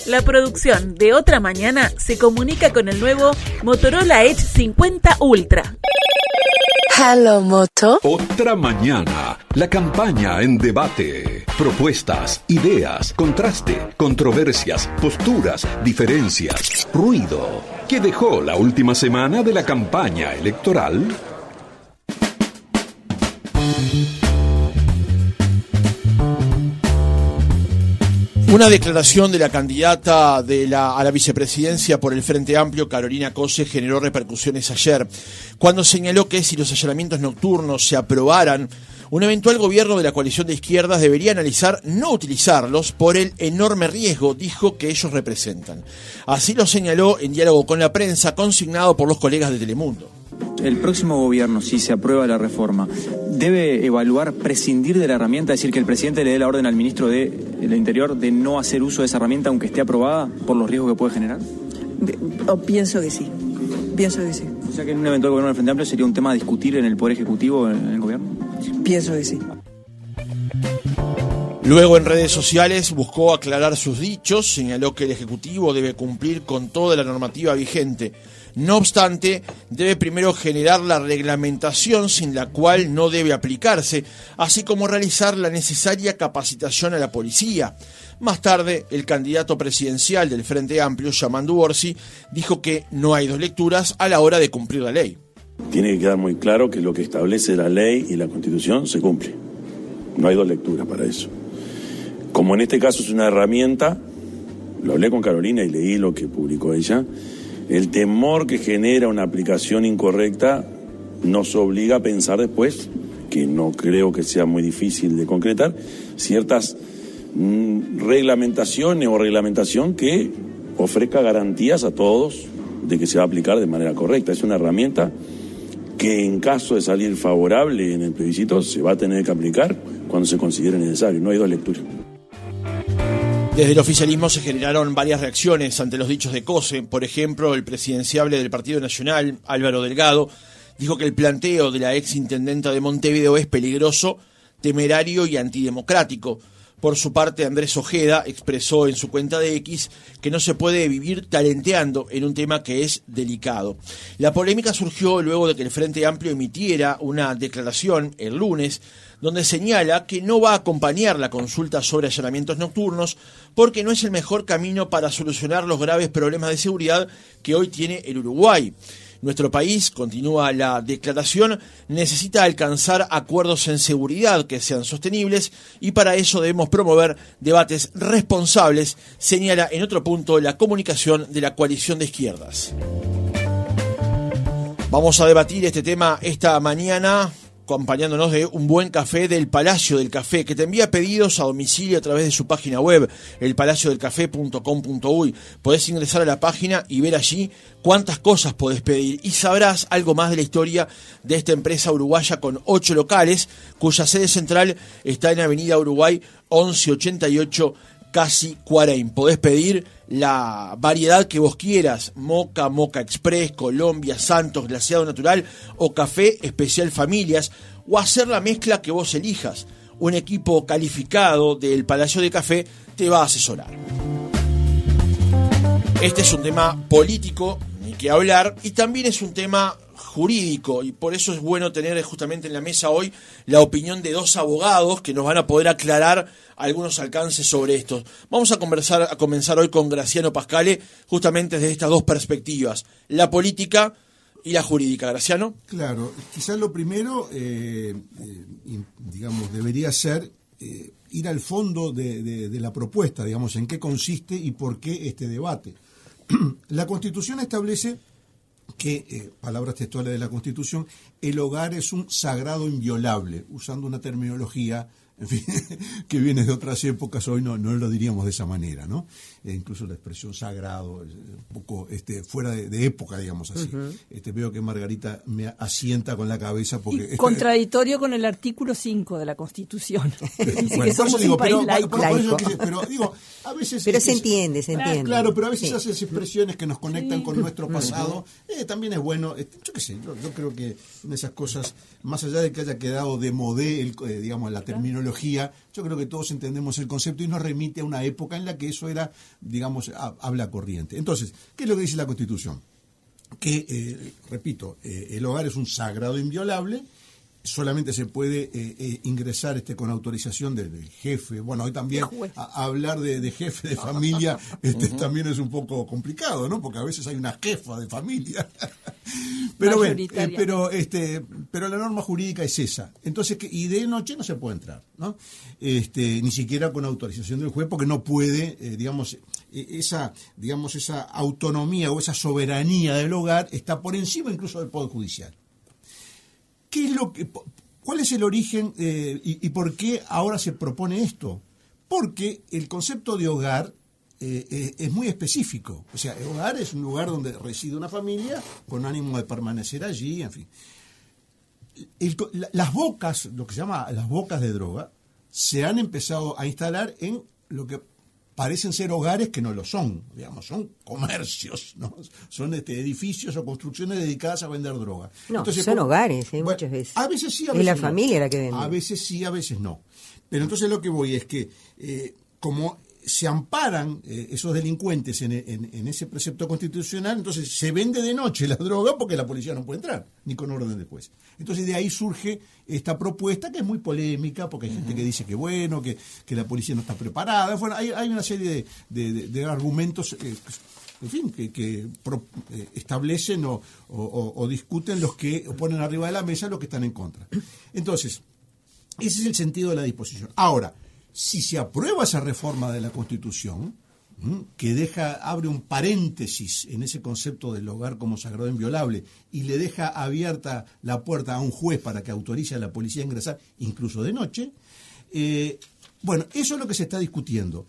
La producción de Otra Mañana se comunica con el nuevo Motorola Edge 50 Ultra. Hello, Moto. Otra Mañana, la campaña en debate. Propuestas, ideas, contraste, controversias, posturas, diferencias, ruido. ¿Qué dejó la última semana de la campaña electoral? Una declaración de la candidata a la vicepresidencia por el Frente Amplio, Carolina Cose, generó repercusiones ayer, cuando señaló que si los allanamientos nocturnos se aprobaran, un eventual gobierno de la coalición de izquierdas debería analizar no utilizarlos por el enorme riesgo, dijo, que ellos representan. Así lo señaló en diálogo con la prensa, consignado por los colegas de Telemundo. El próximo gobierno, si se aprueba la reforma, debe evaluar prescindir de la herramienta, es decir, que el presidente le dé la orden al ministro del Interior de no hacer uso de esa herramienta aunque esté aprobada por los riesgos que puede generar. Pienso que sí. O sea que en un eventual gobierno del Frente Amplio sería un tema a discutir en el Poder Ejecutivo, en el gobierno. Pienso que sí. Luego en redes sociales buscó aclarar sus dichos, señaló que el Ejecutivo debe cumplir con toda la normativa vigente. No obstante, debe primero generar la reglamentación sin la cual no debe aplicarse, así como realizar la necesaria capacitación a la policía. Más tarde, el candidato presidencial del Frente Amplio, Yamandu Orsi, dijo que no hay dos lecturas a la hora de cumplir la ley. Tiene que quedar muy claro que lo que establece la ley y la Constitución se cumple. No hay dos lecturas para eso. Como en este caso es una herramienta, lo hablé con Carolina y leí lo que publicó ella, el temor que genera una aplicación incorrecta nos obliga a pensar después, que no creo que sea muy difícil de concretar, ciertas reglamentaciones o reglamentación que ofrezca garantías a todos de que se va a aplicar de manera correcta. Es una herramienta que en caso de salir favorable en el plebiscito se va a tener que aplicar cuando se considere necesario. No hay dos lecturas. Desde el oficialismo se generaron varias reacciones ante los dichos de Cose. Por ejemplo, el presidenciable del Partido Nacional, Álvaro Delgado, dijo que el planteo de la exintendenta de Montevideo es peligroso, temerario y antidemocrático. Por su parte, Andrés Ojeda expresó en su cuenta de X que no se puede vivir talenteando en un tema que es delicado. La polémica surgió luego de que el Frente Amplio emitiera una declaración el lunes donde señala que no va a acompañar la consulta sobre allanamientos nocturnos porque no es el mejor camino para solucionar los graves problemas de seguridad que hoy tiene el Uruguay. Nuestro país, continúa la declaración, necesita alcanzar acuerdos en seguridad que sean sostenibles y para eso debemos promover debates responsables, señala en otro punto la comunicación de la coalición de izquierdas. Vamos a debatir este tema esta mañana, acompañándonos de un buen café del Palacio del Café, que te envía pedidos a domicilio a través de su página web, elpalaciodelcafé.com.uy. Podés ingresar a la página y ver allí cuántas cosas podés pedir y sabrás algo más de la historia de esta empresa uruguaya con 8 locales, cuya sede central está en Avenida Uruguay 1188, casi Cuareim. Podés pedir la variedad que vos quieras, Moca, Moca Express, Colombia, Santos, glaseado natural o café especial familias, o hacer la mezcla que vos elijas. Un equipo calificado del Palacio de Café te va a asesorar. Este es un tema político, ni que hablar, y también es un tema jurídico, y por eso es bueno tener justamente en la mesa hoy la opinión de dos abogados que nos van a poder aclarar algunos alcances sobre esto. Vamos a comenzar hoy con Graciano Pascale, justamente desde estas dos perspectivas, la política y la jurídica. Graciano. Claro, quizás lo primero, digamos, debería ser ir al fondo de la propuesta, digamos, en qué consiste y por qué este debate. La Constitución establece que, palabras textuales de la Constitución, el hogar es un sagrado inviolable, usando una terminología, en fin, que viene de otras épocas, hoy no lo diríamos de esa manera, ¿no? Incluso la expresión sagrado, un poco fuera de época, digamos así. Uh-huh. Veo que Margarita me asienta con la cabeza porque... Y contradictorio con el artículo 5 de la Constitución. Dice bueno, que somos un país laico. Pero digo, a veces... Pero se entiende. Claro, pero a veces esas expresiones que nos conectan con nuestro pasado, también es bueno, yo qué sé, yo creo que en esas cosas, más allá de que haya quedado de modé, digamos, la terminología ideología. Yo creo que todos entendemos el concepto y nos remite a una época en la que eso era, digamos, habla corriente. Entonces, ¿qué es lo que dice la Constitución? Que, repito, el hogar es un sagrado inviolable. Solamente se puede ingresar con autorización del jefe. Bueno, hoy también hablar de jefe de familia también es un poco complicado, ¿no? Porque a veces hay una jefa de familia. Pero bueno, pero la norma jurídica es esa. Entonces, y de noche no se puede entrar, ¿no? Ni siquiera con autorización del juez, porque no puede, esa autonomía o esa soberanía del hogar está por encima incluso del Poder Judicial. ¿Cuál es el origen y por qué ahora se propone esto? Porque el concepto de hogar es muy específico. O sea, el hogar es un lugar donde reside una familia con ánimo de permanecer allí, en fin. Las bocas, lo que se llama las bocas de droga, se han empezado a instalar en lo que parecen ser hogares que no lo son, digamos, son comercios, ¿no? Son edificios o construcciones dedicadas a vender droga. No, entonces, son hogares, muchas veces. A veces sí, a veces es la no. familia la que vende. A veces sí, a veces no. Pero entonces lo que voy es que, como se amparan esos delincuentes en ese precepto constitucional, entonces se vende de noche la droga porque la policía no puede entrar, ni con orden del juez. Entonces de ahí surge esta propuesta que es muy polémica, porque hay gente que dice que bueno, que la policía no está preparada. Bueno, hay una serie de argumentos, en fin, que establecen o discuten los que ponen arriba de la mesa los que están en contra. Entonces, ese es el sentido de la disposición. Ahora, si se aprueba esa reforma de la Constitución, que abre un paréntesis en ese concepto del hogar como sagrado inviolable y le deja abierta la puerta a un juez para que autorice a la policía a ingresar, incluso de noche, bueno, eso es lo que se está discutiendo.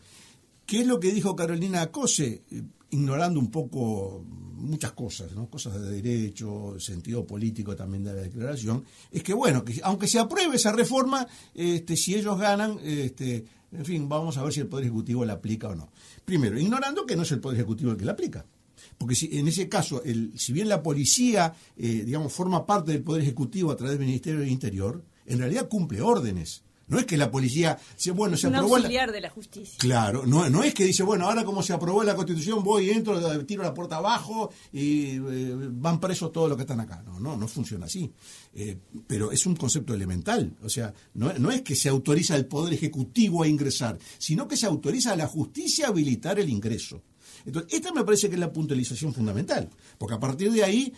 ¿Qué es lo que dijo Carolina Acose? Ignorando un poco muchas cosas, ¿no? Cosas de derecho, sentido político también de la declaración, es que bueno, que aunque se apruebe esa reforma, si ellos ganan, en fin, vamos a ver si el Poder Ejecutivo la aplica o no. Primero, ignorando que no es el Poder Ejecutivo el que la aplica. Porque en ese caso, si bien la policía, forma parte del Poder Ejecutivo a través del Ministerio del Interior, en realidad cumple órdenes. No es que la policía, se aprobó un auxiliar de la justicia. Claro, no es que dice, bueno, ahora como se aprobó la Constitución, voy, entro, tiro la puerta abajo y van presos todos los que están acá. No funciona así. Pero es un concepto elemental. O sea, no es que se autoriza al Poder Ejecutivo a ingresar, sino que se autoriza a la justicia a habilitar el ingreso. Entonces, esta me parece que es la puntualización fundamental, porque a partir de ahí,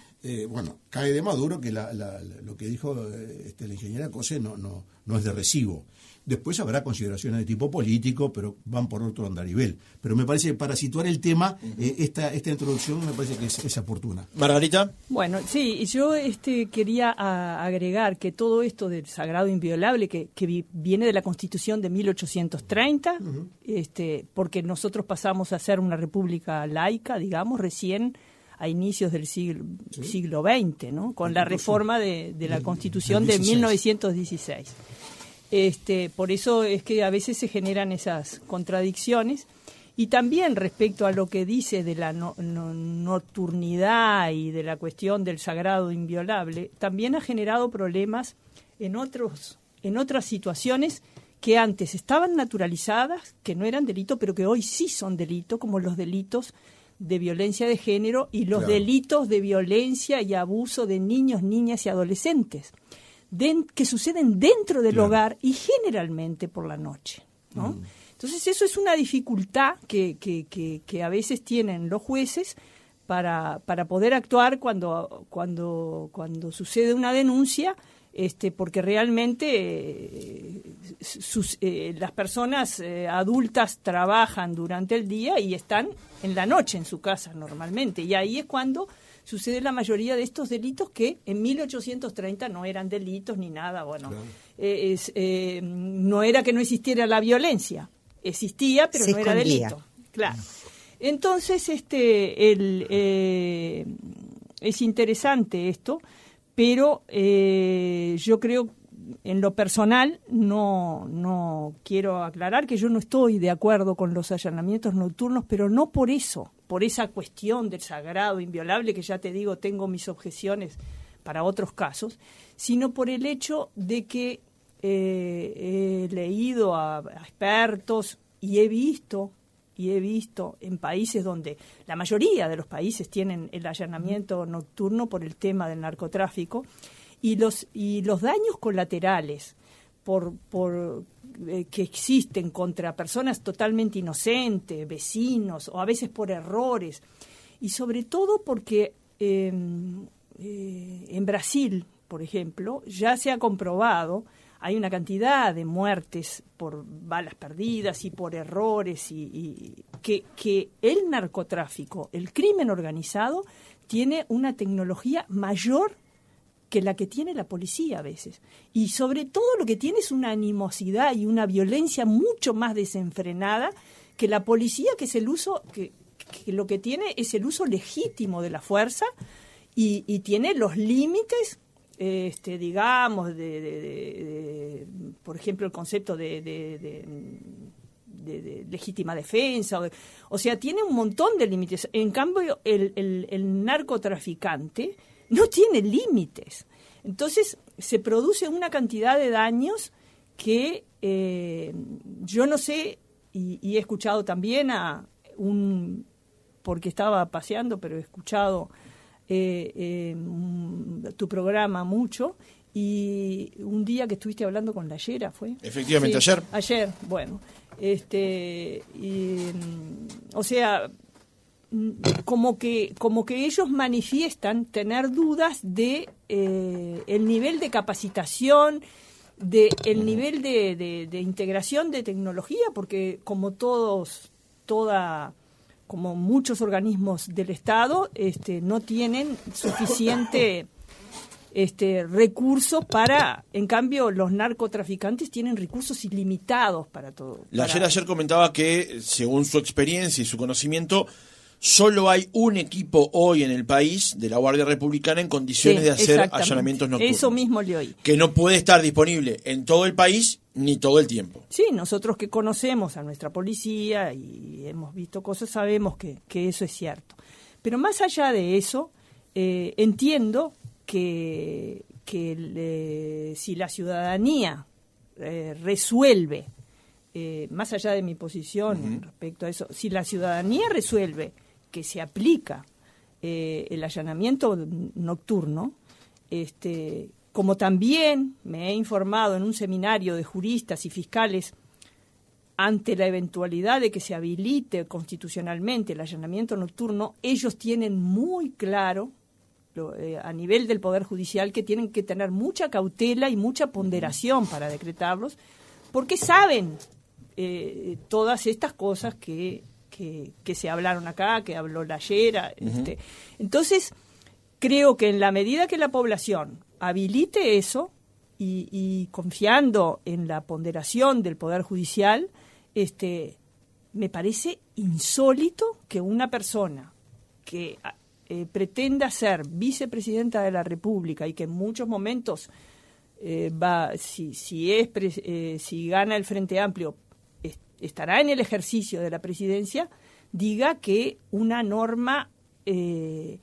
cae de maduro que lo que dijo la ingeniera Cose no es de recibo. Después habrá consideraciones de tipo político, pero van por otro andarivel. Pero me parece que para situar el tema, esta introducción me parece que es oportuna. Margarita. Bueno, sí, yo quería agregar que todo esto del sagrado inviolable, que viene de la Constitución de 1830, porque nosotros pasamos a ser una república laica, digamos, recién a inicios del siglo XX, ¿no? Con la reforma de la Constitución de 1916. Por eso es que a veces se generan esas contradicciones. Y también respecto a lo que dice de la nocturnidad y de la cuestión del sagrado inviolable, también ha generado problemas en otras situaciones que antes estaban naturalizadas, que no eran delito, pero que hoy sí son delito, como los delitos de violencia de género y los delitos de violencia y abuso de niños, niñas y adolescentes, que suceden dentro del hogar y generalmente por la noche, ¿no? Entonces eso es una dificultad que a veces tienen los jueces para poder actuar cuando sucede una denuncia, porque realmente las personas adultas trabajan durante el día y están en la noche en su casa normalmente, y ahí es cuando sucede la mayoría de estos delitos que en 1830 no eran delitos ni nada. Bueno, no era que no existiera la violencia, existía, pero no era delito. Claro. Entonces, es interesante esto, pero yo creo, en lo personal, no quiero aclarar que yo no estoy de acuerdo con los allanamientos nocturnos, pero no por eso, por esa cuestión del sagrado inviolable, que ya te digo, tengo mis objeciones para otros casos, sino por el hecho de que he leído a expertos y he visto en países donde la mayoría de los países tienen el allanamiento nocturno por el tema del narcotráfico, y los daños colaterales que existen contra personas totalmente inocentes, vecinos, o a veces por errores, y sobre todo porque en Brasil, por ejemplo, ya se ha comprobado, hay una cantidad de muertes por balas perdidas y por errores, y que el narcotráfico, el crimen organizado, tiene una tecnología mayor que la que tiene la policía a veces. Y sobre todo lo que tiene es una animosidad y una violencia mucho más desenfrenada que la policía, que es el uso, que lo que tiene es el uso legítimo de la fuerza y tiene los límites, digamos, por ejemplo, el concepto de legítima defensa. O sea, tiene un montón de límites. En cambio, el narcotraficante no tiene límites. Entonces se produce una cantidad de daños que yo no sé, y he escuchado también porque estaba paseando, pero he escuchado tu programa mucho, y un día que estuviste hablando con Layera, ¿fue? Efectivamente, sí, ayer. Ayer, bueno. O sea, como que ellos manifiestan tener dudas de el nivel de capacitación, de el nivel de integración de tecnología, porque como como muchos organismos del Estado, no tienen suficiente recursos para, en cambio, los narcotraficantes tienen recursos ilimitados para todo. Ayer comentaba que, según su experiencia y su conocimiento, solo hay un equipo hoy en el país de la Guardia Republicana en condiciones de hacer allanamientos nocturnos. Eso mismo le oí. Que no puede estar disponible en todo el país ni todo el tiempo. Sí, nosotros que conocemos a nuestra policía y hemos visto cosas, sabemos que eso es cierto. Pero más allá de eso, entiendo que si la ciudadanía resuelve, más allá de mi posición respecto a eso, si la ciudadanía resuelve que se aplica el allanamiento nocturno, como también me he informado en un seminario de juristas y fiscales, ante la eventualidad de que se habilite constitucionalmente el allanamiento nocturno, ellos tienen muy claro, a nivel del Poder Judicial, que tienen que tener mucha cautela y mucha ponderación para decretarlos, porque saben todas estas cosas que se hablaron acá, que habló Layera. Entonces, creo que en la medida que la población habilite eso, y confiando en la ponderación del Poder Judicial, me parece insólito que una persona que pretenda ser vicepresidenta de la República y que en muchos momentos si gana el Frente Amplio, estará en el ejercicio de la presidencia, diga que una norma que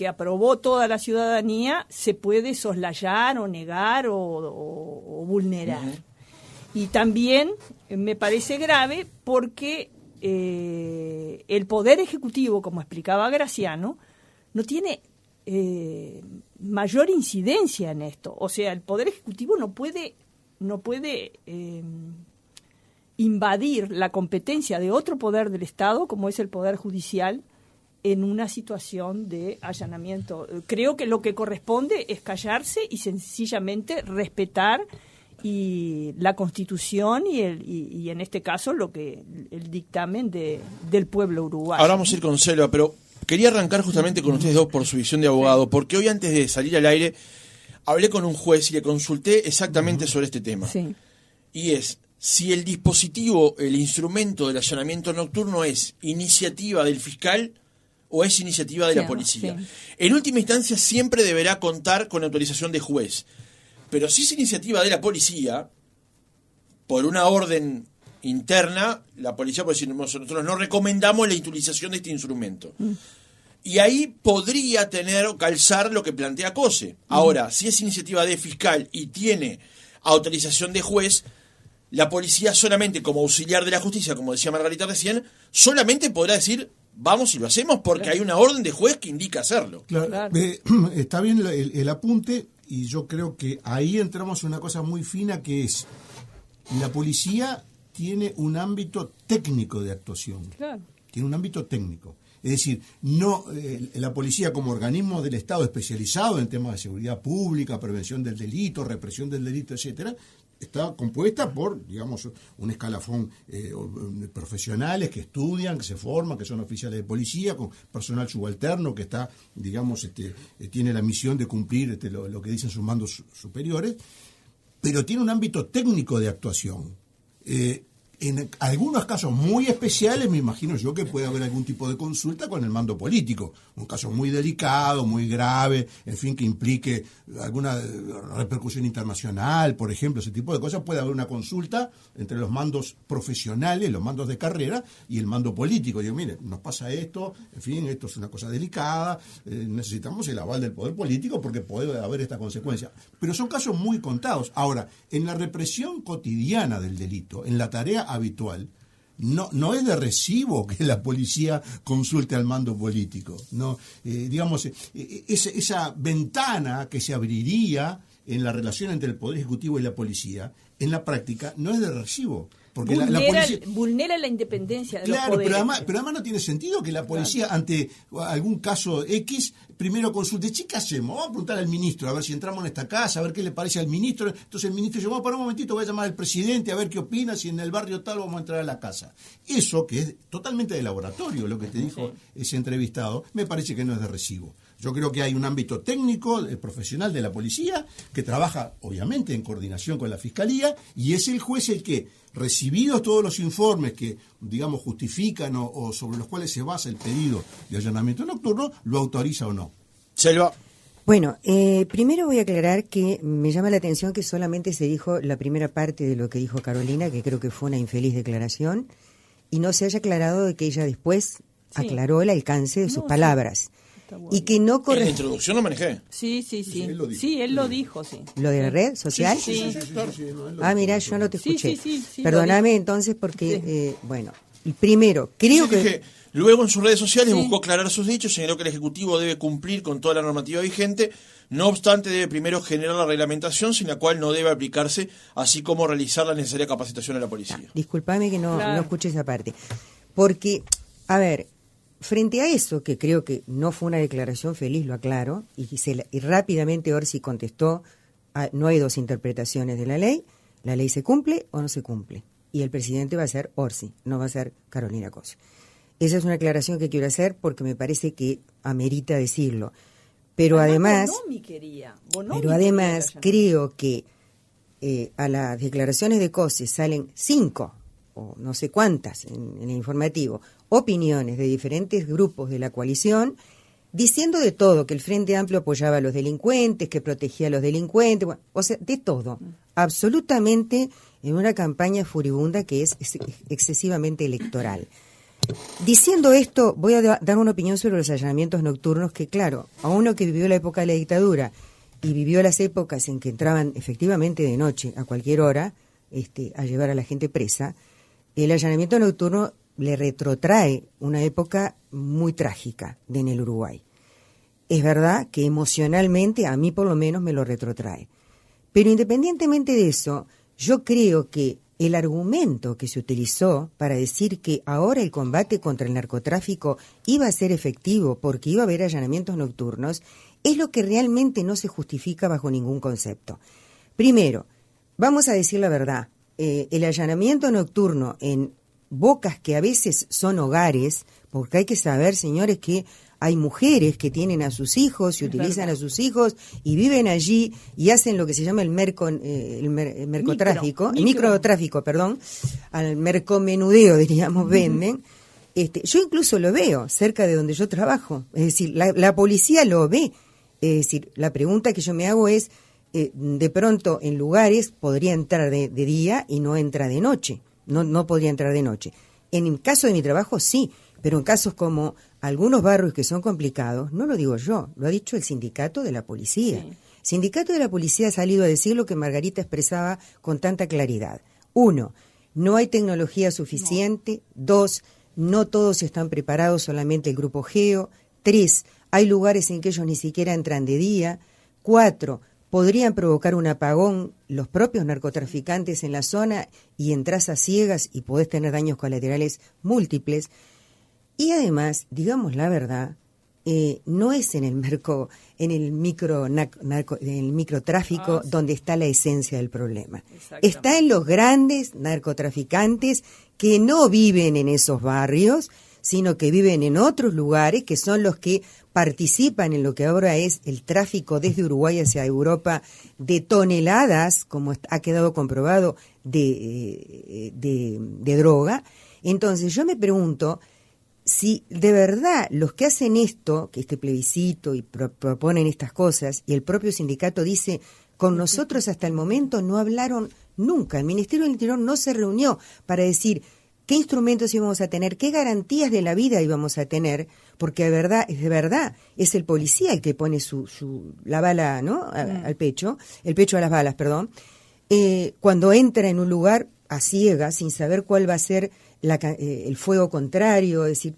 aprobó toda la ciudadanía se puede soslayar o negar o vulnerar. Y también me parece grave porque el Poder Ejecutivo, como explicaba Graciano, no tiene mayor incidencia en esto. O sea, el Poder Ejecutivo no puede invadir la competencia de otro poder del Estado, como es el Poder Judicial, en una situación de allanamiento. Creo que lo que corresponde es callarse y sencillamente respetar la Constitución y en este caso el dictamen del pueblo uruguayo. Ahora vamos a ir con Selva, pero quería arrancar justamente con ustedes dos por su visión de abogado, porque hoy, antes de salir al aire, hablé con un juez y le consulté exactamente sobre este tema. Sí. Y es si el dispositivo, el instrumento del allanamiento nocturno es iniciativa del fiscal o es iniciativa de la policía. Sí. En última instancia siempre deberá contar con autorización de juez. Pero si es iniciativa de la policía, por una orden interna, la policía puede decir, nosotros no recomendamos la utilización de este instrumento. Y ahí podría tener o calzar lo que plantea COSE. Ahora, si es iniciativa de fiscal y tiene autorización de juez, la policía solamente como auxiliar de la justicia, como decía Margarita recién, solamente podrá decir, vamos y lo hacemos porque hay una orden de juez que indica hacerlo. Claro. Está bien el apunte, y yo creo que ahí entramos en una cosa muy fina, que es la policía tiene un ámbito técnico de actuación. Claro. Tiene un ámbito técnico. Es decir, no la policía como organismo del Estado especializado en temas de seguridad pública, prevención del delito, represión del delito, etcétera, está compuesta por, digamos, un escalafón de profesionales que estudian, que se forman, que son oficiales de policía, con personal subalterno que está, digamos, tiene la misión de cumplir lo que dicen sus mandos superiores, pero tiene un ámbito técnico de actuación. En algunos casos muy especiales, me imagino yo que puede haber algún tipo de consulta con el mando político, un caso muy delicado, muy grave, en fin, que implique alguna repercusión internacional, por ejemplo, ese tipo de cosas. Puede haber una consulta entre los mandos profesionales, los mandos de carrera y el mando político. Digo, mire, nos pasa esto, en fin, esto es una cosa delicada, necesitamos el aval del poder político porque puede haber esta consecuencia. Pero son casos muy contados. Ahora, en la represión cotidiana del delito, en la tarea habitual, no es de recibo que la policía consulte al mando político. No, digamos, esa ventana que se abriría en la relación entre el Poder Ejecutivo y la policía, en la práctica no es de recibo. Porque vulnera la independencia de los poderes. Pero además no tiene sentido que la policía, ante algún caso X, primero consulte, ¿qué hacemos? Vamos a preguntar al ministro, a ver si entramos en esta casa, a ver qué le parece al ministro. Entonces el ministro dice, para un momentito, voy a llamar al presidente a ver qué opina, si en el barrio tal vamos a entrar a la casa. Eso, que es totalmente de laboratorio, lo que te dijo ese entrevistado, me parece que no es de recibo. Yo creo que hay un ámbito técnico, profesional de la policía, que trabaja, obviamente, en coordinación con la Fiscalía, y es el juez el que, recibidos todos los informes que, digamos, justifican o sobre los cuales se basa el pedido de allanamiento nocturno, lo autoriza o no. Selva. Bueno, primero voy a aclarar que me llama la atención que solamente se dijo la primera parte de lo que dijo Carolina, que creo que fue una infeliz declaración, y no se haya aclarado de que ella después aclaró el alcance de sus palabras. Y que no En la introducción lo manejé. Sí, él lo dijo, sí. ¿Lo de la red social? Sí. Mira, yo no te escuché. Sí, perdóname entonces porque, bueno, primero, creo que... Luego en sus redes sociales buscó aclarar sus dichos, señaló que el Ejecutivo debe cumplir con toda la normativa vigente, no obstante debe primero generar la reglamentación sin la cual no debe aplicarse, así como realizar la necesaria capacitación a la policía. Disculpame que no escuché esa parte, porque, a ver, frente a eso, que creo que no fue una declaración feliz, lo aclaro, y rápidamente Orsi contestó, no hay dos interpretaciones de la ley se cumple o no se cumple, y el presidente va a ser Orsi, no va a ser Carolina Cose. Esa es una aclaración que quiero hacer porque me parece que amerita decirlo. Pero además creo que a las declaraciones de Cose salen 5 o no sé cuántas en el informativo, opiniones de diferentes grupos de la coalición, diciendo de todo, que el Frente Amplio apoyaba a los delincuentes, que protegía a los delincuentes, bueno, o sea, de todo, absolutamente en una campaña furibunda que es excesivamente electoral. Diciendo esto, voy a dar una opinión sobre los allanamientos nocturnos, que claro, a uno que vivió la época de la dictadura y vivió las épocas en que entraban efectivamente de noche, a cualquier hora, a llevar a la gente presa, el allanamiento nocturno le retrotrae una época muy trágica en el Uruguay. Es verdad que emocionalmente, a mí por lo menos, me lo retrotrae. Pero independientemente de eso, yo creo que el argumento que se utilizó para decir que ahora el combate contra el narcotráfico iba a ser efectivo porque iba a haber allanamientos nocturnos es lo que realmente no se justifica bajo ningún concepto. Primero, vamos a decir la verdad, el allanamiento nocturno en bocas que a veces son hogares, porque hay que saber, señores, que hay mujeres que tienen a sus hijos y utilizan a sus hijos y viven allí y hacen lo que se llama el microtráfico, al mercomenudeo, diríamos, venden. Yo incluso lo veo cerca de donde yo trabajo, es decir, la policía lo ve. Es decir, la pregunta que yo me hago es, de pronto en lugares podría entrar de día y no entra de noche, no podría entrar de noche. En el caso de mi trabajo sí, Pero en casos como algunos barrios que son complicados, no lo digo yo, lo ha dicho el sindicato de la policía. Sí. El sindicato de la policía ha salido a decir lo que Margarita expresaba con tanta claridad. 1, no hay tecnología suficiente. 2, no todos están preparados, solamente el grupo Geo. 3, hay lugares en que ellos ni siquiera entran de día. 4, podrían provocar un apagón los propios narcotraficantes en la zona y entras a ciegas y podés tener daños colaterales múltiples. Y además, digamos la verdad, no es en el microtráfico donde está la esencia del problema. Está en los grandes narcotraficantes que no viven en esos barrios, sino que viven en otros lugares, que son los que participan en lo que ahora es el tráfico desde Uruguay hacia Europa de toneladas, como ha quedado comprobado, de droga. Entonces yo me pregunto si de verdad los que hacen esto, que este plebiscito y proponen estas cosas, y el propio sindicato dice, con nosotros hasta el momento no hablaron nunca, el Ministerio del Interior no se reunió para decir qué instrumentos íbamos a tener, qué garantías de la vida íbamos a tener, porque de verdad es el policía el que pone la bala, ¿no? Al pecho, el pecho a las balas, perdón, cuando entra en un lugar a ciegas, sin saber cuál va a ser el fuego contrario, es decir,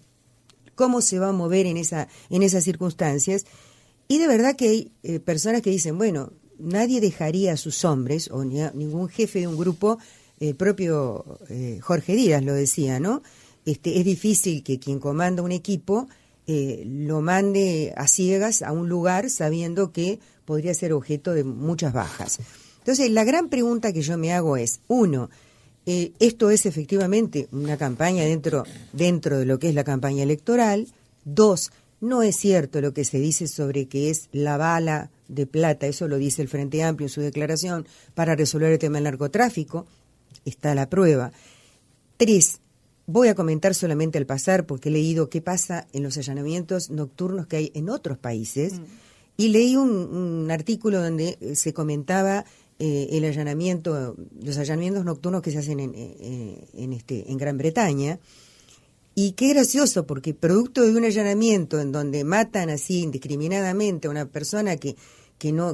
cómo se va a mover en esas circunstancias. Y de verdad que hay personas que dicen, bueno, nadie dejaría a sus hombres, o ningún jefe de un grupo, el propio Jorge Díaz lo decía, ¿no? Es difícil que quien comanda un equipo lo mande a ciegas a un lugar sabiendo que podría ser objeto de muchas bajas. Entonces, la gran pregunta que yo me hago es, 1, esto es efectivamente una campaña dentro de lo que es la campaña electoral. 2, no es cierto lo que se dice sobre que es la bala de plata, eso lo dice el Frente Amplio en su declaración, para resolver el tema del narcotráfico. Está la prueba. 3, voy a comentar solamente al pasar, porque he leído qué pasa en los allanamientos nocturnos que hay en otros países, y leí un artículo donde se comentaba los allanamientos nocturnos que se hacen en Gran Bretaña. Y qué gracioso, porque producto de un allanamiento en donde matan así indiscriminadamente a una persona que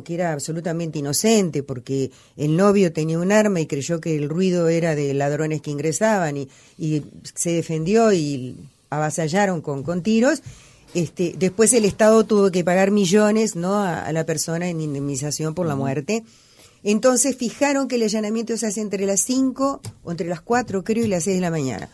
era absolutamente inocente, porque el novio tenía un arma y creyó que el ruido era de ladrones que ingresaban y se defendió y avasallaron con tiros. Después el Estado tuvo que pagar millones, ¿no?, a la persona en indemnización por la muerte. Entonces fijaron que el allanamiento se hace entre las 5 o entre las 4, creo, y las 6 de la mañana.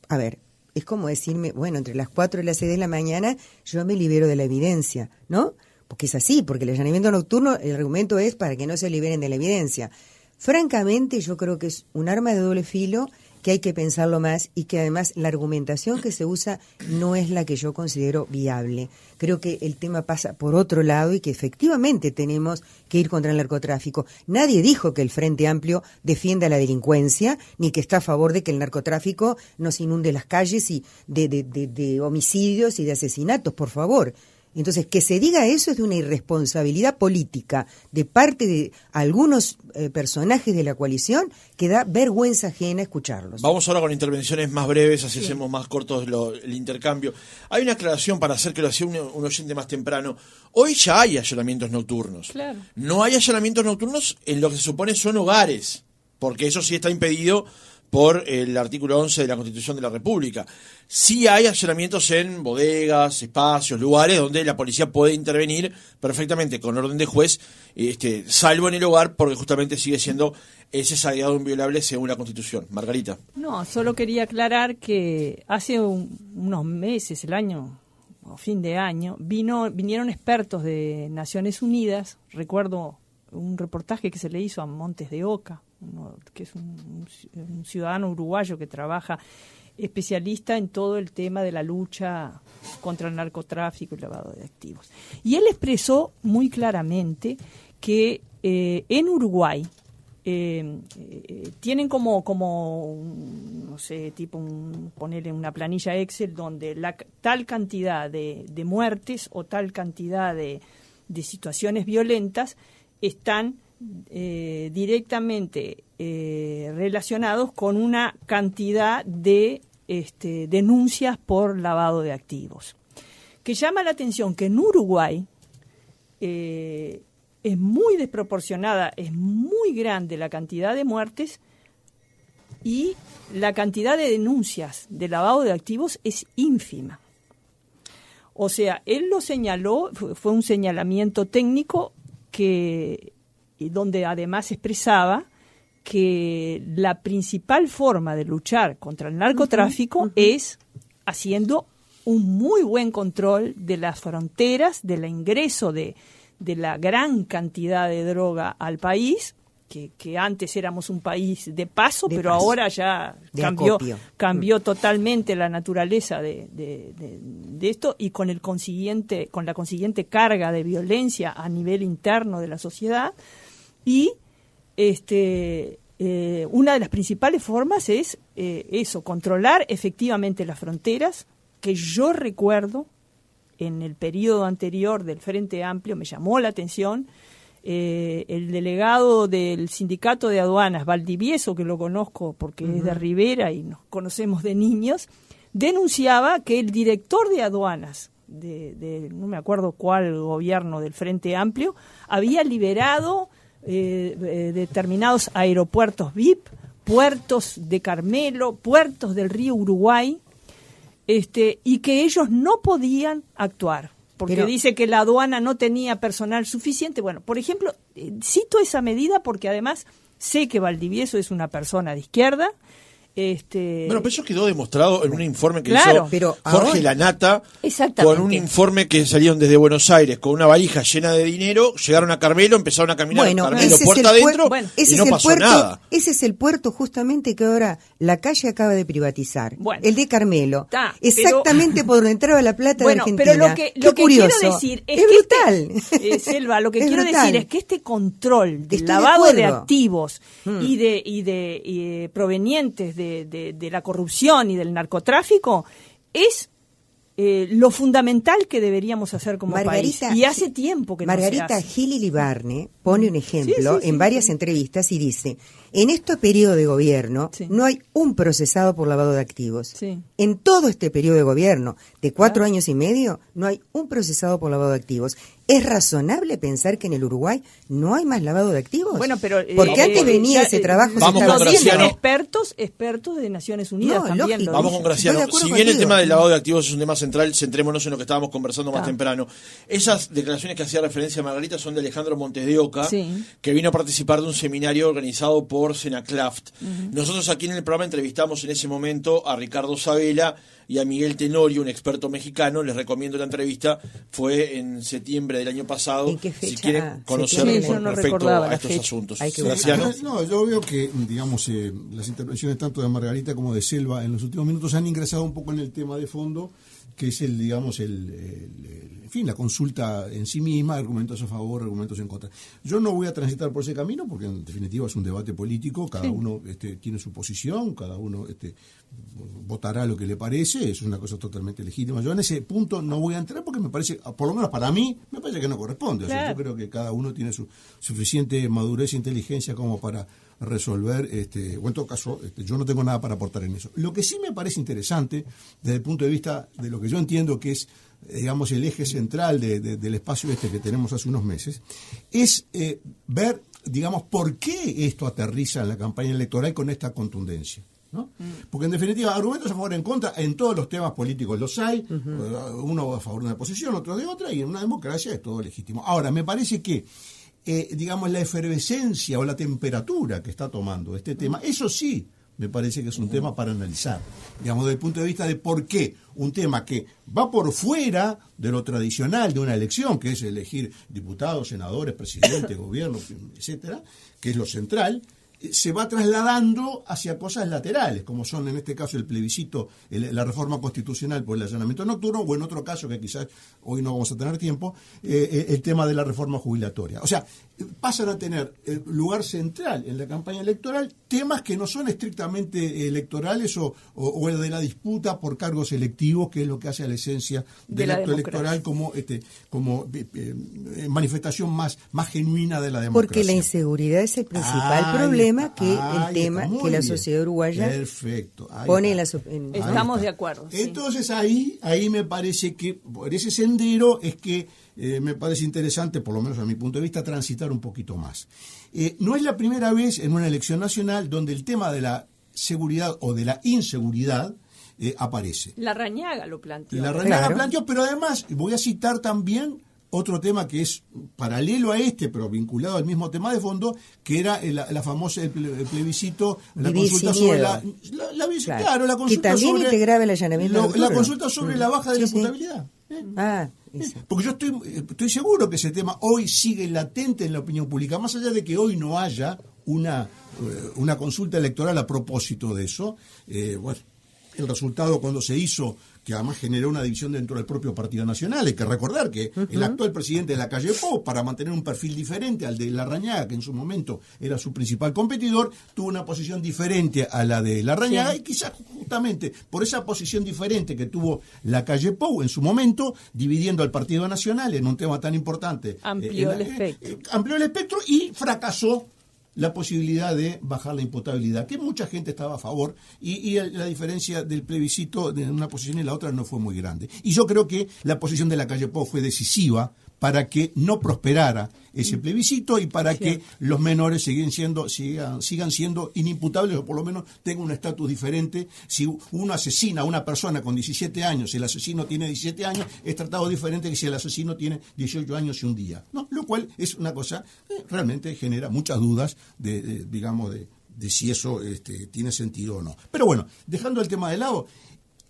A ver, es como decirme, bueno, entre las 4 y las 6 de la mañana yo me libero de la evidencia, ¿no? Porque es así, porque el allanamiento nocturno, el argumento es para que no se liberen de la evidencia. Francamente, yo creo que es un arma de doble filo, que hay que pensarlo más, y que además la argumentación que se usa no es la que yo considero viable. Creo que el tema pasa por otro lado y que efectivamente tenemos que ir contra el narcotráfico. Nadie dijo que el Frente Amplio defienda la delincuencia, ni que está a favor de que el narcotráfico nos inunde las calles y de homicidios y de asesinatos, por favor. Entonces, que se diga eso es de una irresponsabilidad política de parte de algunos personajes de la coalición que da vergüenza ajena escucharlos. Vamos ahora con intervenciones más breves, así hacemos más cortos el intercambio. Hay una aclaración para hacer, que lo hacía un oyente más temprano. Hoy ya hay allanamientos nocturnos. Claro. No hay allanamientos nocturnos en lo que se supone son hogares, porque eso sí está impedido por el artículo 11 de la Constitución de la República. Sí hay allanamientos en bodegas, espacios, lugares donde la policía puede intervenir perfectamente con orden de juez, salvo en el hogar, porque justamente sigue siendo ese sagrado inviolable según la Constitución. Margarita. No, solo quería aclarar que hace unos meses, el año o fin de año, vinieron expertos de Naciones Unidas. Recuerdo un reportaje que se le hizo a Montes de Oca, que es un ciudadano uruguayo que trabaja, especialista en todo el tema de la lucha contra el narcotráfico y el lavado de activos. Y él expresó muy claramente que en Uruguay tienen como no sé, tipo ponerle una planilla Excel donde tal cantidad de muertes o tal cantidad de situaciones violentas están directamente relacionados con una cantidad de denuncias por lavado de activos. Que llama la atención que en Uruguay es muy desproporcionada, es muy grande la cantidad de muertes y la cantidad de denuncias de lavado de activos es ínfima. O sea, él lo señaló, fue un señalamiento técnico donde además expresaba que la principal forma de luchar contra el narcotráfico es haciendo un muy buen control de las fronteras, del ingreso de la gran cantidad de droga al país, que antes éramos un país de paso, pero ahora ya cambió totalmente la naturaleza de esto, y con la consiguiente carga de violencia a nivel interno de la sociedad. Y una de las principales formas es controlar efectivamente las fronteras, que yo recuerdo en el periodo anterior del Frente Amplio, me llamó la atención, el delegado del Sindicato de Aduanas, Valdivieso, que lo conozco porque es de Rivera y nos conocemos de niños, denunciaba que el director de aduanas, no me acuerdo cuál gobierno del Frente Amplio, había liberado determinados aeropuertos VIP, puertos de Carmelo, puertos del río Uruguay, y que ellos no podían actuar, porque dice que la aduana no tenía personal suficiente. Bueno, por ejemplo, cito esa medida porque además sé que Valdivieso es una persona de izquierda. Bueno, pero eso quedó demostrado en un informe que hizo Jorge Lanata, con un informe que salieron desde Buenos Aires con una valija llena de dinero, llegaron a Carmelo, empezaron a caminar a Carmelo puerta adentro y no pasó nada. Ese es el puerto justamente que ahora la calle acaba de privatizar, el de Carmelo, exactamente por donde entraba la plata de Argentina. Pero lo que quiero decir es brutal. Selva, lo que quiero decir es que este control del lavado de activos y de provenientes de la corrupción y del narcotráfico es lo fundamental que deberíamos hacer como país. Y hace tiempo que Margarita no se hace. Gil Ilibarne pone un ejemplo en varias entrevistas y dice: en este periodo de gobierno no hay un procesado por lavado de activos. En todo este periodo de gobierno de 4 años y medio no hay un procesado por lavado de activos. ¿Es razonable pensar que en el Uruguay no hay más lavado de activos? Bueno, pero porque antes venía ese trabajo. Vamos con Graciano. Expertos de Naciones Unidas también. Vamos con Graciano. Si bien el tema del lavado de activos es un tema central, centrémonos en lo que estábamos conversando más temprano. Esas declaraciones que hacía referencia a Margarita son de Alejandro Montes de Oca, que vino a participar de un seminario organizado por Senaclaft. Nosotros aquí en el programa entrevistamos en ese momento a Ricardo Sabela y a Miguel Tenorio, un experto mexicano. Les recomiendo la entrevista, fue en septiembre del año pasado. ¿En qué fecha? Si quieren conocer con respecto a estos asuntos. No, yo veo que, digamos, las intervenciones tanto de Margarita como de Selva en los últimos minutos han ingresado un poco en el tema de fondo, que es en fin, la consulta en sí misma, argumentos a favor, argumentos en contra. Yo no voy a transitar por ese camino porque en definitiva es un debate político, cada uno tiene su posición, cada uno votará lo que le parece, es una cosa totalmente legítima. Yo en ese punto no voy a entrar porque me parece, por lo menos para mí, me parece que no corresponde. O sea, yo creo que cada uno tiene su suficiente madurez e inteligencia como para resolver, o en todo caso, yo no tengo nada para aportar en eso. Lo que sí me parece interesante, desde el punto de vista de lo que yo entiendo que es, digamos, el eje central del espacio que tenemos hace unos meses, es ver, digamos, por qué esto aterriza en la campaña electoral con esta contundencia, ¿no? Porque en definitiva, argumentos a favor y en contra en todos los temas políticos los hay, uno a favor de una posición, otro de otra, y en una democracia es todo legítimo. Ahora, me parece que digamos, la efervescencia o la temperatura que está tomando este tema, eso sí me parece que es un tema para analizar, digamos, desde el punto de vista de por qué un tema que va por fuera de lo tradicional de una elección, que es elegir diputados, senadores, presidente, gobierno, etcétera, que es lo central, se va trasladando hacia cosas laterales, como son en este caso el plebiscito, la reforma constitucional por el allanamiento nocturno, o en otro caso que quizás hoy no vamos a tener tiempo, el tema de la reforma jubilatoria. O sea, pasan a tener lugar central en la campaña electoral temas que no son estrictamente electorales o de la disputa por cargos electivos, que es lo que hace a la esencia del acto electoral como manifestación más genuina de la democracia. Porque la inseguridad es el principal problema problema que está. el tema que la sociedad uruguaya pone en la... Estamos de acuerdo. Entonces ahí me parece que por ese sendero es que me parece interesante, por lo menos a mi punto de vista, transitar un poquito más. No es la primera vez en una elección nacional donde el tema de la seguridad o de la inseguridad aparece. Larrañaga lo planteó. Larrañaga planteó, pero además voy a citar también otro tema que es paralelo a este, pero vinculado al mismo tema de fondo, que era la famosa el plebiscito, la consulta sobre la consulta que también sobre, integraba el allanamiento la consulta sobre la baja de la imputabilidad. Porque yo estoy seguro que ese tema hoy sigue latente en la opinión pública, más allá de que hoy no haya una consulta electoral a propósito de eso. Bueno, el resultado cuando se hizo, que además generó una división dentro del propio Partido Nacional. Hay que recordar que el actual presidente de la calle Pou, para mantener un perfil diferente al de Larrañaga, que en su momento era su principal competidor, tuvo una posición diferente a la de Larrañaga, y quizás justamente por esa posición diferente que tuvo la calle Pou en su momento, dividiendo al Partido Nacional en un tema tan importante. Amplió el espectro y fracasó la posibilidad de bajar la imputabilidad, que mucha gente estaba a favor, y la diferencia del plebiscito de una posición y la otra no fue muy grande. Y yo creo que la posición de la calle Pou fue decisiva para que no prosperara ese plebiscito y para que los menores sigan siendo inimputables, o por lo menos tengan un estatus diferente. Si uno asesina a una persona con 17 años, si el asesino tiene 17 años, es tratado diferente que si el asesino tiene 18 años y un día, ¿no? Lo cual es una cosa que realmente genera muchas dudas de si eso tiene sentido o no. Pero bueno, dejando el tema de lado,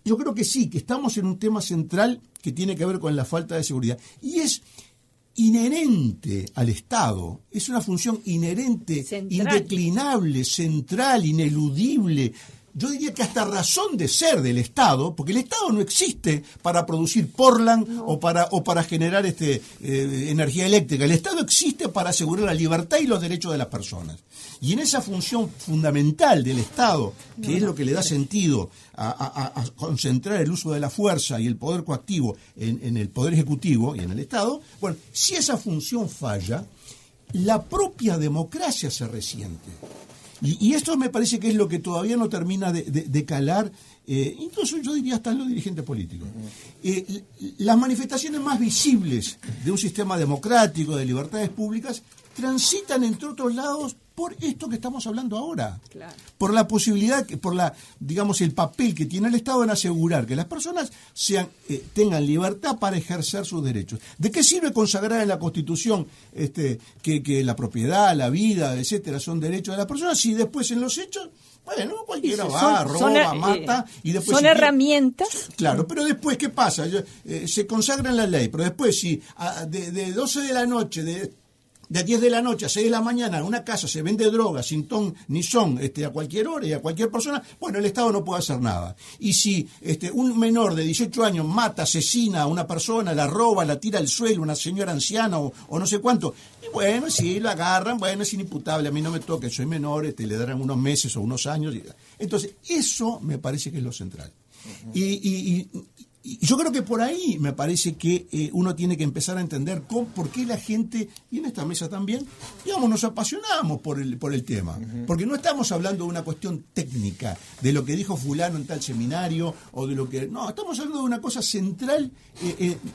yo creo que sí, que estamos en un tema central que tiene que ver con la falta de seguridad. Y es inherente al Estado, es una función inherente, indeclinable, central, ineludible. Yo diría que hasta razón de ser del Estado, porque el Estado no existe para producir Portland o para generar energía eléctrica. El Estado existe para asegurar la libertad y los derechos de las personas. Y en esa función fundamental del Estado, que es lo que le da sentido a concentrar el uso de la fuerza y el poder coactivo en el Poder Ejecutivo y en el Estado, bueno, si esa función falla, la propia democracia se resiente. Y esto me parece que es lo que todavía no termina de calar, incluso yo diría hasta en los dirigentes políticos. Las manifestaciones más visibles de un sistema democrático, de libertades públicas, transitan, entre otros lados, por esto que estamos hablando ahora. Claro. Por la posibilidad, digamos, el papel que tiene el Estado en asegurar que las personas tengan libertad para ejercer sus derechos. ¿De qué sirve consagrar en la Constitución que la propiedad, la vida, etcétera, son derechos de las personas, si después en los hechos, bueno, cualquiera roba, mata, y después... Son herramientas. Claro, pero después, ¿qué pasa? Se consagra en la ley, pero después si de 12 de la noche, de 10 de la noche a 6 de la mañana en una casa se vende droga sin ton ni son a cualquier hora y a cualquier persona, bueno, el Estado no puede hacer nada. Y si un menor de 18 años mata, asesina a una persona, la roba, la tira al suelo, una señora anciana o no sé cuánto, y bueno, si la agarran, bueno, es inimputable, a mí no me toca, soy menor, le darán unos meses o unos años. Entonces, eso me parece que es lo central. Y yo creo que por ahí me parece que uno tiene que empezar a entender por qué la gente, y en esta mesa también, digamos, nos apasionamos por el tema. Porque no estamos hablando de una cuestión técnica, de lo que dijo fulano en tal seminario, o de lo que... No, estamos hablando de una cosa central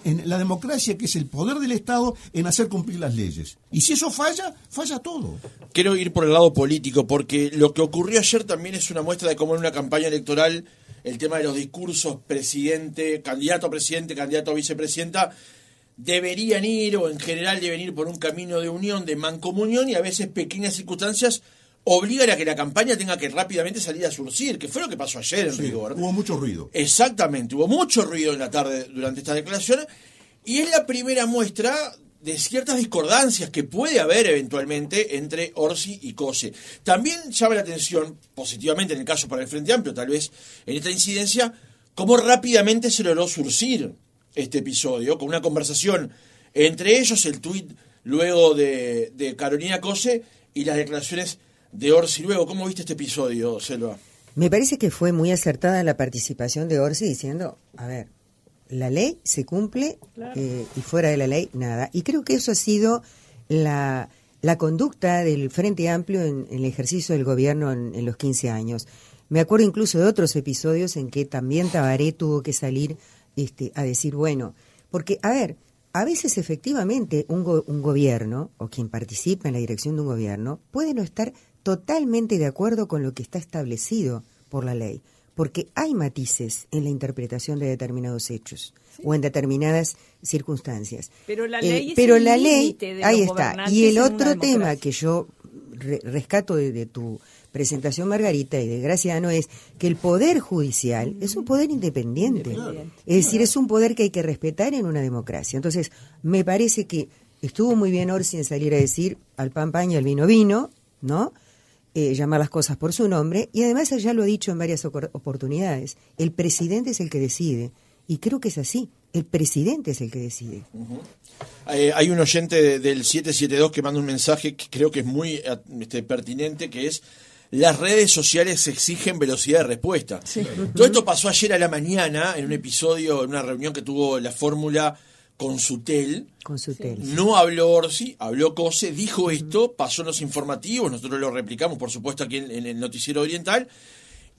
en la democracia, que es el poder del Estado en hacer cumplir las leyes. Y si eso falla, falla todo. Quiero ir por el lado político, porque lo que ocurrió ayer también es una muestra de cómo en una campaña electoral el tema de los discursos candidato a vicepresidenta, deberían ir, o en general deben ir por un camino de unión, de mancomunión, y a veces pequeñas circunstancias obligan a que la campaña tenga que rápidamente salir a surcir, que fue lo que pasó ayer en rigor. Hubo mucho ruido. Exactamente, hubo mucho ruido en la tarde durante esta declaración, y es la primera muestra de ciertas discordancias que puede haber eventualmente entre Orsi y Cose. También llama la atención, positivamente en el caso para el Frente Amplio, tal vez en esta incidencia, cómo rápidamente se logró surcir este episodio, con una conversación entre ellos, el tuit luego de Carolina Cose y las declaraciones de Orsi luego. ¿Cómo viste este episodio, Selva? Me parece que fue muy acertada la participación de Orsi diciendo, a ver, la ley se cumple, claro, y fuera de la ley nada. Y creo que eso ha sido la la conducta del Frente Amplio en el ejercicio del gobierno en los 15 años. Me acuerdo incluso de otros episodios en que también Tabaré tuvo que salir a decir, bueno, porque, a ver, a veces efectivamente un gobierno, o quien participa en la dirección de un gobierno, puede no estar totalmente de acuerdo con lo que está establecido por la ley, porque hay matices en la interpretación de determinados hechos o en determinadas circunstancias. Pero la ley ahí está. Y el otro tema que yo rescato de tu presentación, Margarita, y de Graciano, es que el Poder Judicial es un poder independiente. Es decir, es un poder que hay que respetar en una democracia. Entonces, me parece que estuvo muy bien Orsi en salir a decir al pan pan y al vino vino, ¿no? Llamar las cosas por su nombre, y además ya lo ha dicho en varias oportunidades, el presidente es el que decide, y creo que es así, el presidente es el que decide. Hay un oyente del 772 que manda un mensaje que creo que es muy pertinente, que es: las redes sociales exigen velocidad de respuesta. Sí. Todo esto pasó ayer a la mañana en un episodio, en una reunión que tuvo la fórmula con Sutel. No habló Orsi, habló Cose, dijo esto, pasó en los informativos, nosotros lo replicamos, por supuesto, aquí en el Noticiero Oriental.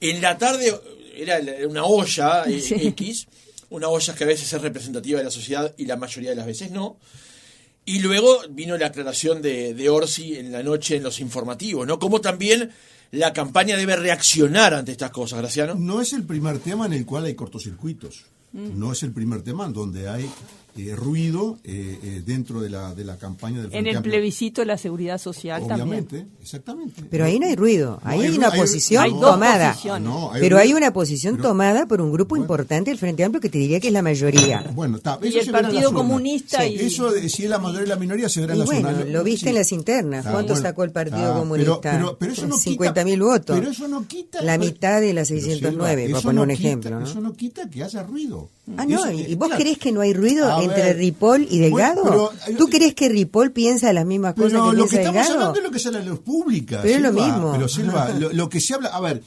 En la tarde era una olla X, una olla que a veces es representativa de la sociedad y la mayoría de las veces no. Y luego vino la aclaración de Orsi en la noche en los informativos, ¿no? Como también la campaña debe reaccionar ante estas cosas, Graciano. No es el primer tema en el cual hay cortocircuitos. No es el primer tema en donde hay ruido dentro de la campaña del Frente En el Amplio. Plebiscito de la seguridad social Obviamente, también. Exactamente. Pero ahí no hay ruido, ahí hay una posición hay tomada. Pero hay una posición tomada por un grupo importante del Frente Amplio que te diría que es la mayoría. Bueno, y el Partido Comunista. Sí, eso de si es la mayoría y la minoría se verá en las urnas. urnas. Lo viste en las internas. ¿Cuánto sacó el Partido Comunista? Pero eso no 50.000 votos. Pero eso no quita. La mitad de las 609, para poner un ejemplo. Eso no quita que haya ruido. ¿Y vos creés que no hay ruido entre Ripoll y Delgado? ¿Tú crees que Ripoll piensa las mismas cosas que piensa Delgado? Lo que estamos hablando es lo que sale a la luz pública. Pero es lo mismo. Pero Silva, lo que se habla, a ver,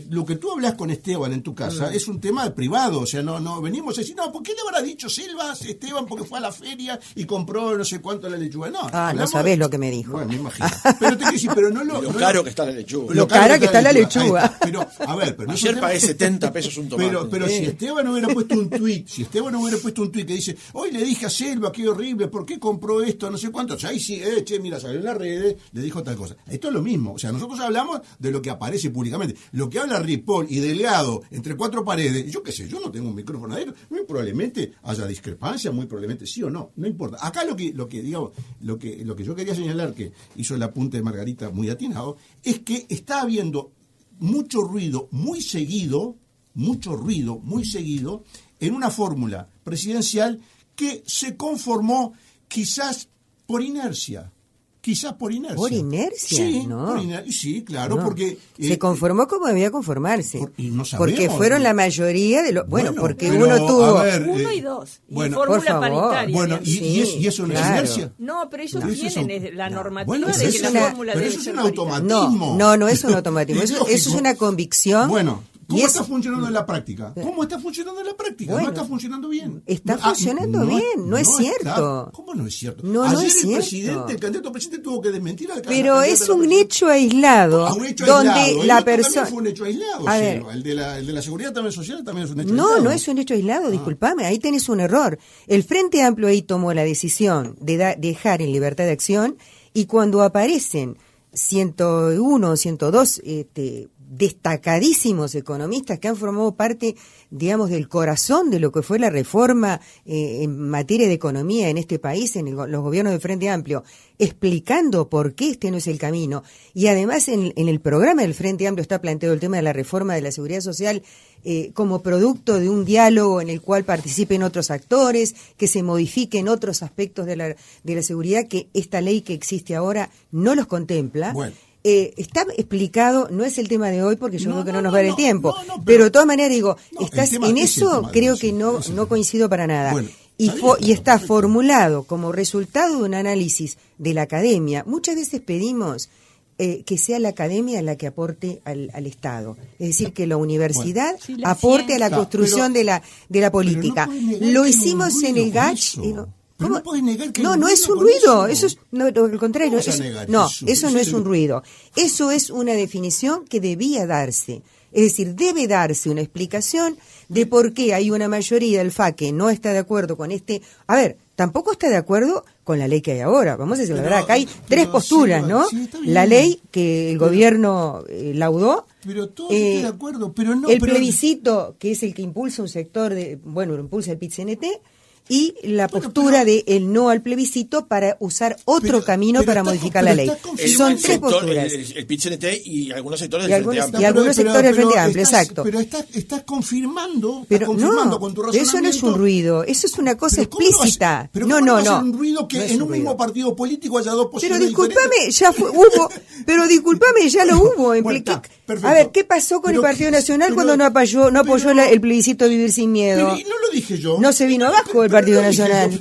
lo que tú hablas con Esteban en tu casa es un tema privado, o sea, no venimos a decir, no, ¿por qué le habrá dicho Silva a Esteban porque fue a la feria y compró no sé cuánto la lechuga? No, no sabés lo que me dijo. Bueno, me imagino. Pero te quiero decir, pero lo caro que está la lechuga. Lo caro que está la lechuga. Pero, a ver, pero ayer pagué 70 pesos un tomate. Pero si Esteban hubiera puesto un tuit, que dice, hoy le dije a Silva, qué horrible, ¿por qué compró esto? No sé cuánto. O sea, ahí sí, mira, salió en las redes, le dijo tal cosa. Esto es lo mismo. O sea, nosotros hablamos de lo que aparece públicamente. Lo que habla Ripoll y Delgado entre cuatro paredes, yo qué sé, yo no tengo un micrófono adentro, muy probablemente haya discrepancia, muy probablemente sí o no, no importa. Acá lo que yo quería señalar, que hizo el apunte de Margarita muy atinado, es que está habiendo mucho ruido muy seguido en una fórmula presidencial que se conformó quizás por inercia. ¿Por inercia? Sí, no. Sí, claro, no. Porque... se conformó como debía conformarse. Y no sabemos, porque fueron la mayoría de los... Bueno, porque pero, uno tuvo... Uno y dos. Bueno, y fórmula paritaria. Bueno, y eso no es inercia. No, pero ellos tienen la normativa de que la fórmula pero debe eso es ser un automatismo. No es un automatismo. eso es una convicción. Bueno. ¿Cómo está funcionando en la práctica? Bueno, no está funcionando bien. Está funcionando bien, no es cierto. ¿Cómo no es cierto? Ayer el candidato presidente tuvo que desmentir al candidato. Pero es un hecho aislado. Donde la persona... fue un hecho aislado. El de la seguridad también social también es un hecho aislado. No es un hecho aislado, discúlpame, ahí tenés un error. El Frente Amplio ahí tomó la decisión de dejar en libertad de acción, y cuando aparecen 101 o 102 destacadísimos economistas que han formado parte, digamos, del corazón de lo que fue la reforma en materia de economía en este país, en los gobiernos del Frente Amplio, explicando por qué este no es el camino. Y además en el programa del Frente Amplio está planteado el tema de la reforma de la seguridad social como producto de un diálogo en el cual participen otros actores, que se modifiquen otros aspectos de la seguridad que esta ley que existe ahora no los contempla. Bueno. Está explicado, no es el tema de hoy porque yo creo que no nos va a dar el tiempo, pero de todas maneras digo, estás en eso, creo que no coincido para nada. Bueno, y está formulado como resultado de un análisis de la academia. Muchas veces pedimos que sea la academia la que aporte al Estado, es decir, que la universidad aporte a la construcción de la política. Lo hicimos en el GACH. Pero no podés negar que no es un ruido, eso es al contrario, eso no es un ruido. Eso es una definición que debía darse. Es decir, debe darse una explicación de por qué hay una mayoría del FA que no está de acuerdo con este. A ver, tampoco está de acuerdo con la ley que hay ahora. Vamos a decir la verdad, acá hay tres posturas, sí, ¿no? Sí, la ley que el gobierno laudó. Pero todos estoy de acuerdo, pero no. El plebiscito, que es el que impulsa un sector lo impulsa el PIT-CNT, y la postura de el no al plebiscito para usar otro camino para modificar la ley. Son tres posturas. El PIT-CNT y algunos sectores del Frente Amplio. Y algunos sectores del Frente Amplio, exacto. Pero estás confirmando, con tu razonamiento. Eso no es un ruido, eso es una cosa explícita. No es un ruido que en un mismo partido político haya dos posiciones diferentes. Pero discúlpame, ya lo hubo. A ver, ¿qué pasó con el Partido Nacional cuando no apoyó el plebiscito de Vivir Sin Miedo? No lo dije yo. No se vino abajo el Partido Nacional.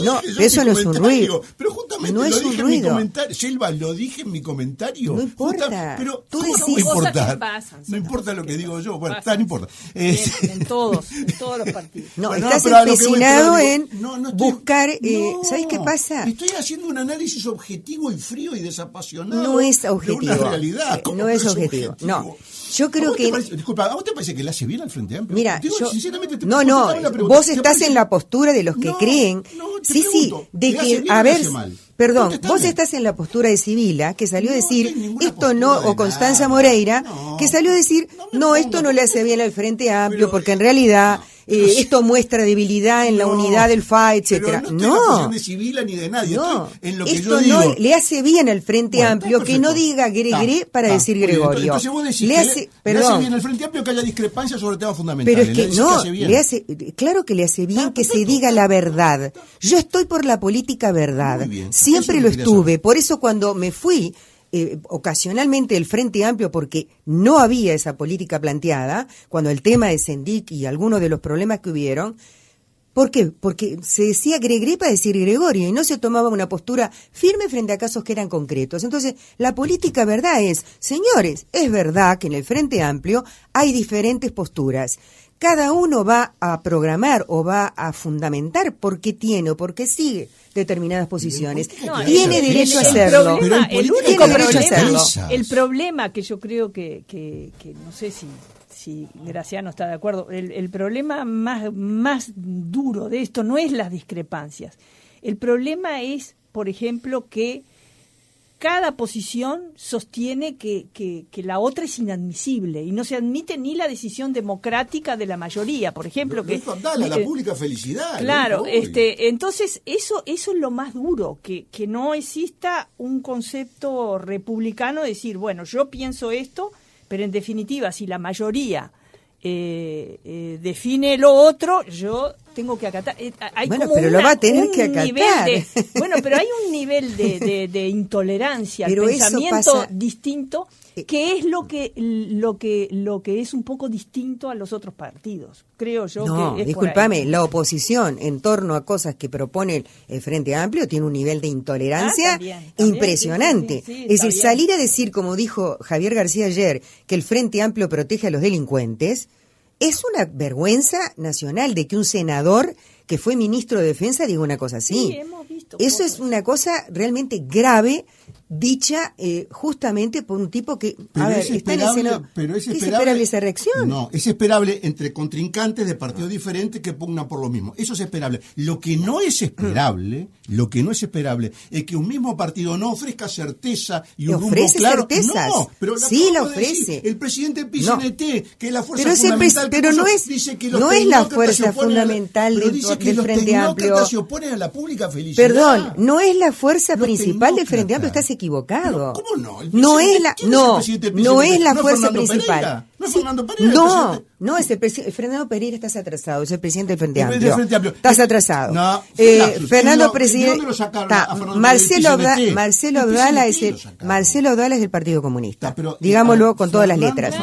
No, eso no es un ruido. Pero justamente no lo es un dije ruido. en mi comentario. Silva, lo dije en mi comentario. No importa. Pero tú ¿cómo decís no va a importar? Pasan, no importa lo que digo yo. Bueno, no importa. En todos los partidos. No, estás empecinado en buscar. ¿Sabes qué pasa? Estoy haciendo un análisis objetivo y frío y desapasionado. No es objetivo. De una realidad. No es objetivo. No. Yo creo que... Disculpa, ¿a vos te parece que le hace bien al Frente Amplio? Mira, sinceramente vos estás en la postura de los que creen... de que, a ver, perdón, vos estás en la postura de Sibila, que salió a decir, esto no, o Constanza Moreira, que salió a decir, esto no le hace bien al Frente Amplio, porque en realidad... esto muestra debilidad en la unidad del FA, etcétera. No. En la posición de Sibila ni de nadie. En lo que esto yo digo. No le hace bien al Frente Amplio que no diga Gregre para decir Gregorio. Entonces vos decís le hace bien al Frente Amplio que haya discrepancias sobre temas fundamentales. Pero es que claro que le hace bien que se diga la verdad. Yo estoy por la política verdad. Siempre lo estuve. Por eso cuando me fui ocasionalmente del Frente Amplio, porque no había esa política planteada, cuando el tema de Sendic y algunos de los problemas que hubieron, ¿por qué? Porque se decía Gregre para decir Gregorio y no se tomaba una postura firme frente a casos que eran concretos. Entonces, la política verdad es, señores, es verdad que en el Frente Amplio hay diferentes posturas. Cada uno va a programar o va a fundamentar por qué tiene o por qué sigue determinadas posiciones. Tiene derecho a hacerlo. El problema que yo creo que no sé si Graciano está de acuerdo, el problema más duro de esto no es las discrepancias. El problema es, por ejemplo, que cada posición sostiene que la otra es inadmisible y no se admite ni la decisión democrática de la mayoría, por ejemplo. La pública felicidad. Claro, entonces eso es lo más duro, que no exista un concepto republicano de decir, bueno, yo pienso esto, pero en definitiva, si la mayoría define lo otro, yo tengo que acatar. Pero lo va a tener que acatar. Pero hay un nivel de intolerancia, pero al pensamiento pasa... distinto, que es lo que es un poco distinto a los otros partidos. Creo yo que es discúlpame, la oposición en torno a cosas que propone el Frente Amplio tiene un nivel de intolerancia también, impresionante. Sí, es decir, salir a decir, como dijo Javier García ayer, que el Frente Amplio protege a los delincuentes, es una vergüenza nacional de que un senador que fue ministro de Defensa diga una cosa así. Sí, hemos visto eso es una cosa realmente grave, dicha justamente por un tipo que, está en el Senado. Pero ¿Es esperable esa reacción? No, es esperable entre contrincantes de partidos diferentes que pugnan por lo mismo. Eso es esperable. Lo que no es esperable es que un mismo partido no ofrezca certeza y un rumbo claro. Certezas. No, pero sí la ofrece. El presidente del PCNT, que es la fuerza fundamental, dice que no es la fuerza fundamental del Frente Amplio. Se oponen a la pública felicidad. Perdón, no es la fuerza principal del Frente Amplio, estás equivocado. ¿Cómo no? No es la fuerza principal. ¿No es Fernando Pereira? Fernando Pereira estás atrasado, es el presidente del Frente Amplio. Estás atrasado. No, Fernando Presidente. Marcelo Abdala es del Partido Comunista. Digámoslo con todas las letras.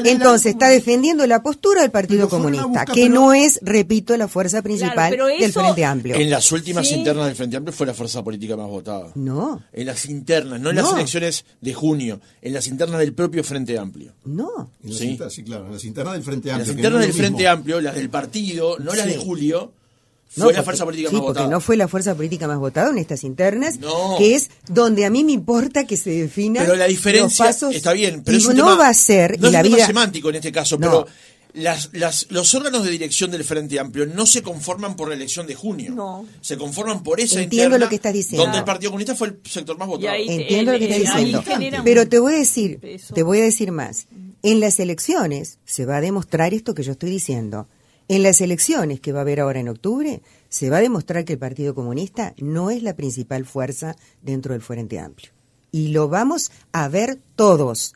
Entonces está defendiendo la postura del Partido Comunista, que no es, repito, la fuerza principal del Frente Amplio. En las últimas internas del Frente Amplio fue la fuerza política más votada. No. En las internas, no en las elecciones de junio, en las internas del propio Frente Amplio. No. Sí, claro, en las internas del Frente Amplio. Las internas del Frente Amplio, las del partido, no las de Julio, Fue la fuerza política más votada. Porque no fue la fuerza política más votada en estas internas, No. que es donde a mí me importa que se definan pero la diferencia los pasos. está bien, pero y es un no tema, va a ser, no y es la un tema vida semántico en este caso, No. pero los órganos de dirección del Frente Amplio no se conforman por la elección de junio. No. Se conforman por esa Entiendo interna lo que estás diciendo. donde el Partido Comunista fue el sector más votado. ahí- Entiendo lo que estás ahí diciendo. genera Pero un te voy a decir más. En las elecciones se va a demostrar esto que yo estoy diciendo. En las elecciones que va a haber ahora en octubre, se va a demostrar que el Partido Comunista no es la principal fuerza dentro del Frente Amplio. Y lo vamos a ver todos.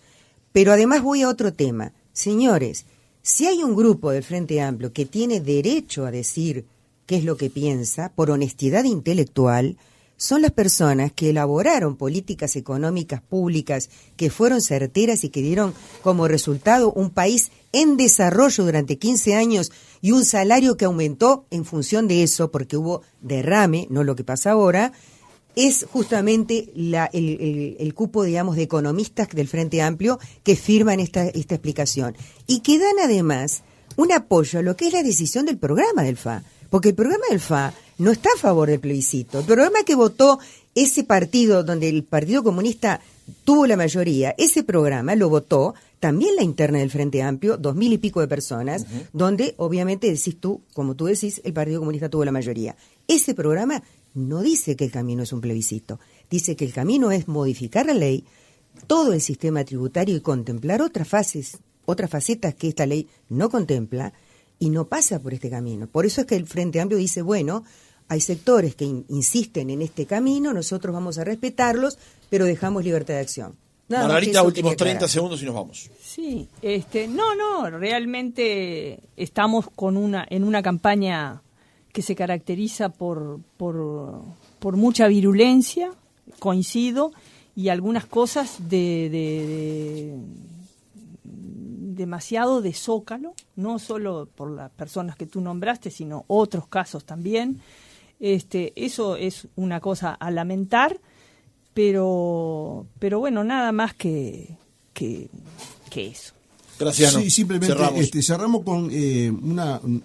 Pero además voy a otro tema. Señores, si hay un grupo del Frente Amplio que tiene derecho a decir qué es lo que piensa, por honestidad intelectual, son las personas que elaboraron políticas económicas públicas que fueron certeras y que dieron como resultado un país en desarrollo durante 15 años y un salario que aumentó en función de eso, porque hubo derrame, no lo que pasa ahora. Es justamente el cupo, digamos, de economistas del Frente Amplio que firman esta explicación y que dan además un apoyo a lo que es la decisión del programa del FA, porque el programa del FA no está a favor del plebiscito. El programa que votó ese partido donde el Partido Comunista tuvo la mayoría, ese programa lo votó también la interna del Frente Amplio, 2.000 y pico de personas, donde obviamente decís tú, como tú decís, el Partido Comunista tuvo la mayoría. Ese programa no dice que el camino es un plebiscito, dice que el camino es modificar la ley, todo el sistema tributario y contemplar otras facetas que esta ley no contempla y no pasa por este camino. Por eso es que el Frente Amplio dice, bueno, hay sectores que insisten en este camino, nosotros vamos a respetarlos, pero dejamos libertad de acción. Margarita, últimos 30 segundos y nos vamos. Sí, no, realmente estamos en una campaña que se caracteriza por mucha virulencia, coincido, y algunas cosas demasiado de zócalo, no solo por las personas que tú nombraste, sino otros casos también. Eso es una cosa a lamentar, pero bueno, nada más que eso. Gracias. Sí, simplemente cerramos, cerramos con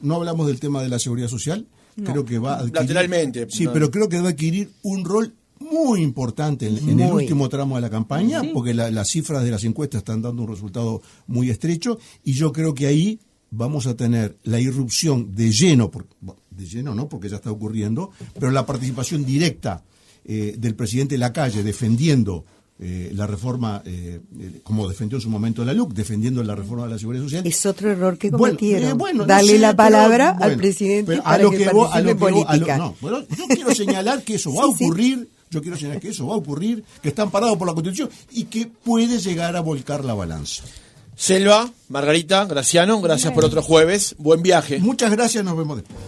no hablamos del tema de la seguridad social, No. creo que va a adquirir, lateralmente. sí, No. pero creo que va a adquirir un rol muy importante en el último tramo de la campaña, Sí. porque las cifras de las encuestas están dando un resultado muy estrecho, y yo creo que ahí vamos a tener la irrupción de lleno no, porque ya está ocurriendo, pero la participación directa del presidente Lacalle defendiendo la reforma, como defendió en su momento la LUC, defendiendo la reforma de la seguridad social. Es otro error que cometieron. No darle sé, la palabra pero, al presidente pero para que participe en política. Yo quiero señalar que eso va a ocurrir. Yo quiero señalar que eso va a ocurrir, que están parados por la Constitución y que puede llegar a volcar la balanza. Selva, Margarita, Graciano, gracias por otro jueves. Buen viaje. Muchas gracias, nos vemos después.